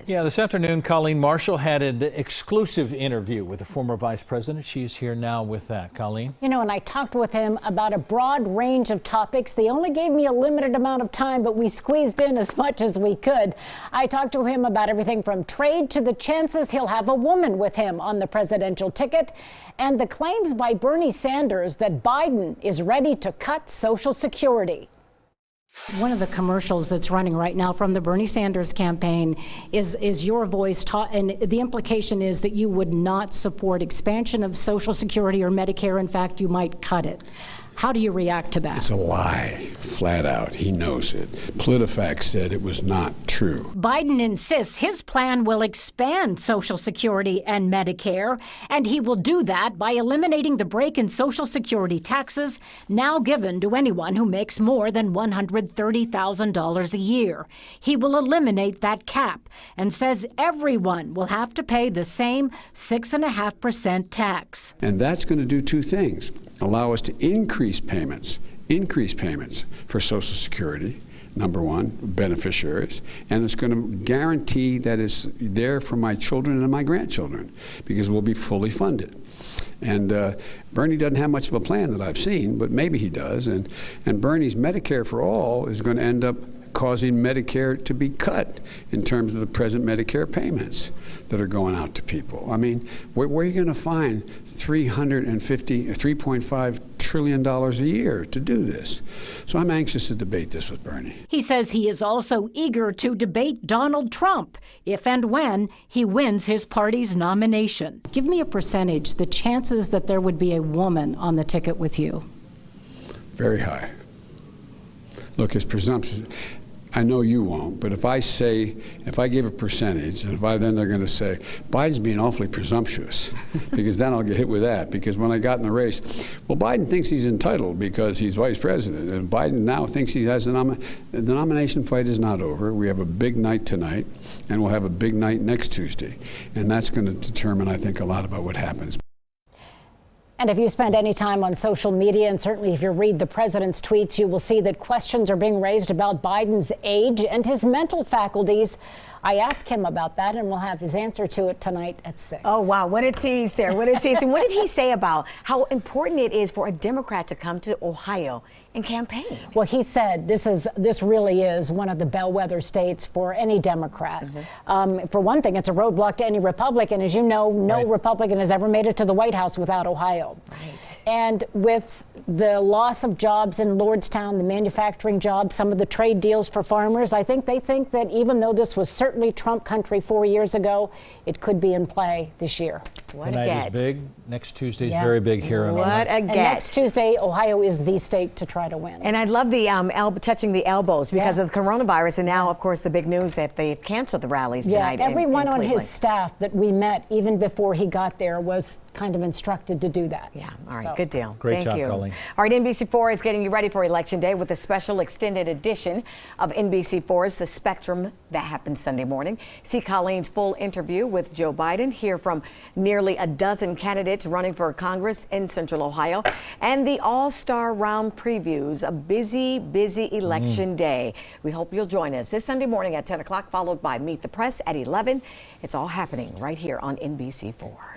Yeah, this afternoon, Colleen Marshall had an exclusive interview with the former vice president. She's here now with that. Colleen? You know, and I talked with him about a broad range of topics. They only gave me a limited amount of time, but we squeezed in as much as we could. I talked to him about everything from trade to the chances he'll have a woman with him on the presidential ticket, and the claims by Bernie Sanders that Biden is ready to cut Social Security. One of the commercials that's running right now from the Bernie Sanders campaign is your voice, and the implication is that you would not support expansion of Social Security or Medicare. In fact, you might cut it. How do you react to that? It's a lie, flat out. He knows it. PolitiFact said it was not true. Biden insists his plan will expand Social Security and Medicare, and he will do that by eliminating the break in Social Security taxes now given to anyone who makes more than $130,000 a year. He will eliminate that cap and says everyone will have to pay the same 6.5% tax. And that's going to do two things. Allow us to increase payments for Social Security, number one, beneficiaries, and it's going to guarantee that it's there for my children and my grandchildren because we'll be fully funded. And Bernie doesn't have much of a plan that I've seen, but maybe he does. And Bernie's Medicare for All is going to end up causing Medicare to be cut in terms of the present Medicare payments that are going out to people. I mean, where are you going to find $3.5 trillion a year to do this? So I'm anxious to debate this with Bernie. He says he is also eager to debate Donald Trump if and when he wins his party's nomination. Give me a percentage, the chances that there would be a woman on the ticket with you. Very high. Look, his presumption, I know you won't, but if I give a percentage, and then they're going to say, Biden's being awfully presumptuous, because then I'll get hit with that. Because when I got in the race, well, Biden thinks he's entitled because he's vice president, and Biden now thinks he has the nomination fight is not over. We have a big night tonight, and we'll have a big night next Tuesday. And that's going to determine, I think, a lot about what happens. And if you spend any time on social media, and certainly if you read the president's tweets, you will see that questions are being raised about Biden's age and his mental faculties. I asked him about that, and we'll have his answer to it tonight at 6. Oh, wow. What a tease there. What a tease. And what did he say about how important it is for a Democrat to come to Ohio and campaign? Well, he said this really is one of the bellwether states for any Democrat. For one thing, it's a roadblock to any Republican. As you know, no Republican has ever made it to the White House without Ohio. And with the loss of jobs in Lordstown, the manufacturing jobs, some of the trade deals for farmers, I think they think that even though this was certainly Trump country 4 years ago, it could be in play this year. What Tonight is big. Next Tuesday is very big here in Ohio. What a get. Next Tuesday, Ohio is the state to try to win. And I love the touching the elbows because of the coronavirus. And now, of course, the big news that they've canceled the rallies tonight. Everyone on his staff that we met, even before he got there, was kind of instructed to do that. Yeah. All right. Good deal. Great Thank job, you. Colleen. All right. NBC4 is getting you ready for Election Day with a special extended edition of NBC4's The Spectrum that happens Sunday morning. See Colleen's full interview with Joe Biden, hear from nearly a dozen candidates running for Congress in Central Ohio, and the all-star round previews. A busy, busy Election Day. We hope you'll join us this Sunday morning at 10 o'clock, followed by Meet the Press at 11. It's all happening right here on NBC4.